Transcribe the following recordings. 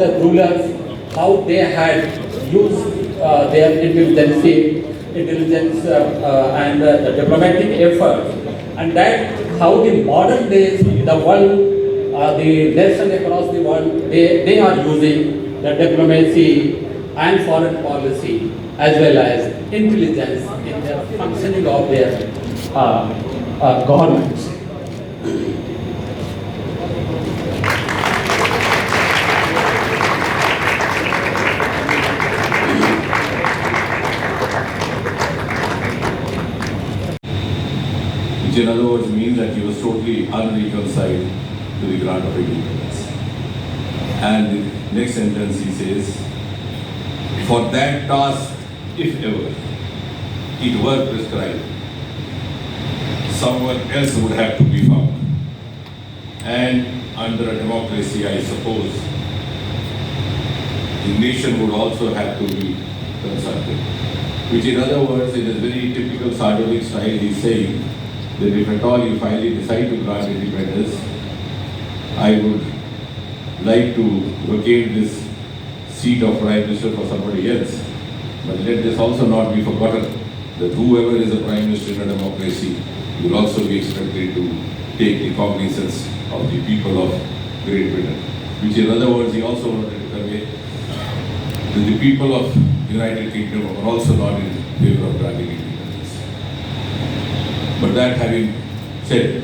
the rulers, how they had used their intelligence and the diplomatic effort, and that how the modern days, the world, the nation across the world, they are using the diplomacy and foreign policy as well as intelligence in the functioning of their governments. Which in other words means that he was totally unreconciled to the grant of independence. And the next sentence he says, for that task, if ever it were prescribed, someone else would have to be found. And under a democracy, I suppose, the nation would also have to be consulted. Which in other words, in a very typical sardonic style, he is saying that if at all you finally decide to grant independence, I would like to vacate this seat of Prime Minister for somebody else. But let this also not be forgotten that whoever is a Prime Minister in a democracy will also be expected to take the cognizance of the people of Great Britain. Which in other words, he also wanted to convey that the people of United Kingdom are also not in favor of granting independence. But that having said,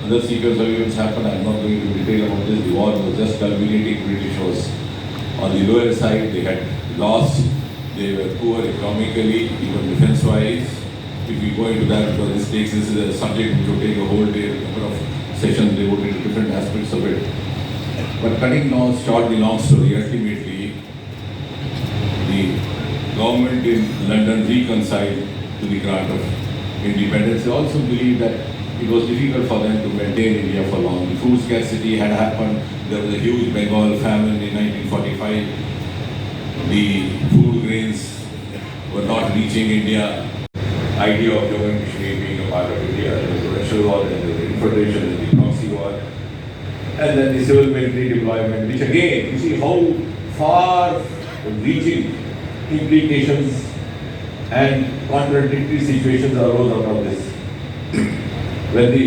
other sequence of events happened. I am not going to detail about this. The war was just culminating. British was on the lower side. They had lost. They were poor economically, even defense-wise. If we go into that, because this is a subject which will take a whole day, a number of sessions devoted to different aspects of it. But cutting short the long story, ultimately, the government in London reconciled to the grant of independence. They also believed that it was difficult for them to maintain India for long. The food scarcity had happened. There was a huge Bengal famine in 1945. The food grains were not reaching India. Idea of Jammu and Kashmir being a part of India. There was the Russian war, then there was the Infederation, and the proxy war. And then the civil military deployment, which again, you see how far-reaching implications and contradictory situations arose out of this. When the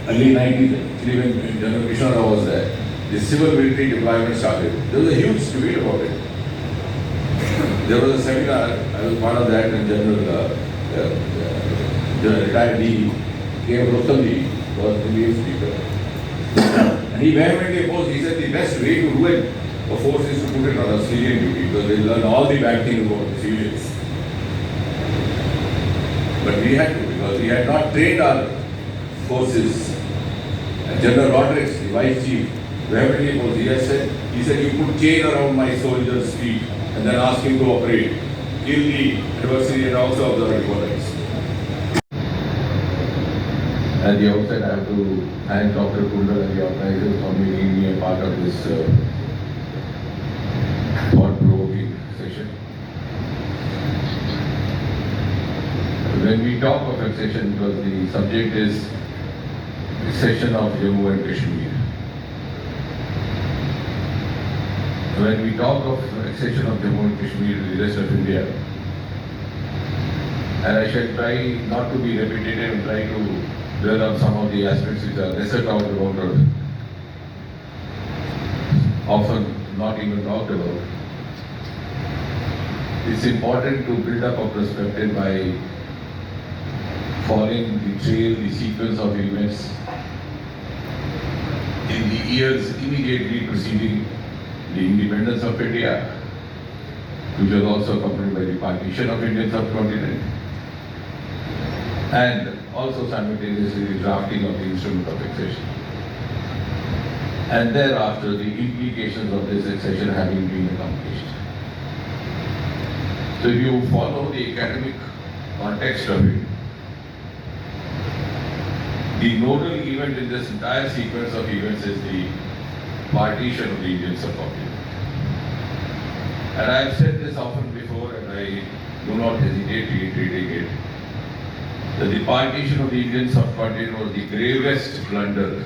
early 90s, actually when General Krishna was there, the civil military deployment started. There was a huge debate about it. There was a seminar, I was part of that, and General retired DE, K.M. Rosalji, was the lead speaker. And he vehemently opposed, he said the best way to ruin a force is to put it on a civilian duty, because they learn all the bad things about the civilians. But we had to, because we had not trained our forces. And General Rodrigues, the vice chief, vehemently opposed. He said, you put chain around my soldier's feet and then ask him to operate. Kill the adversary and also observe opponents. At the outset, I have to thank Dr. Kundal and the organizers for making me a part of this thought-provoking session. When we talk of accession, because the subject is accession of Jammu and Kashmir. When we talk of accession of Jammu and Kashmir to the rest of India, and I shall try not to be repetitive and try to dwell on some of the aspects which are lesser talked about or often not even talked about. It's important to build up a perspective by following the trail, the sequence of events in the years immediately preceding the independence of India, which was also accompanied by the partition of Indian subcontinent, and also simultaneously the drafting of the instrument of accession. And thereafter, the implications of this accession having been accomplished. So if you follow the academic context of it, the nodal event in this entire sequence of events is the partition of the Indian subcontinent. And I have said this often before, and I do not hesitate reiterating it, that the partition of the Indian subcontinent was the gravest blunder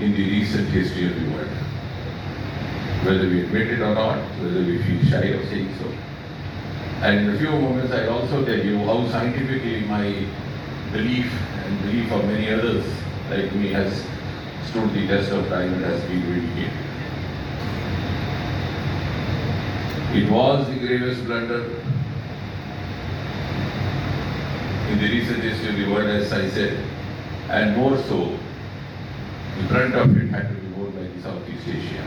in the recent history of the world. whether we admit it or not, whether we feel shy of saying so. And in a few moments, I'll also tell you how scientifically my belief and belief of many others like me has stood the test of time and has been vindicated. It was the gravest blunder in the recent history of the world, as I said, and more so, the brunt of it had to be borne by the Southeast Asia.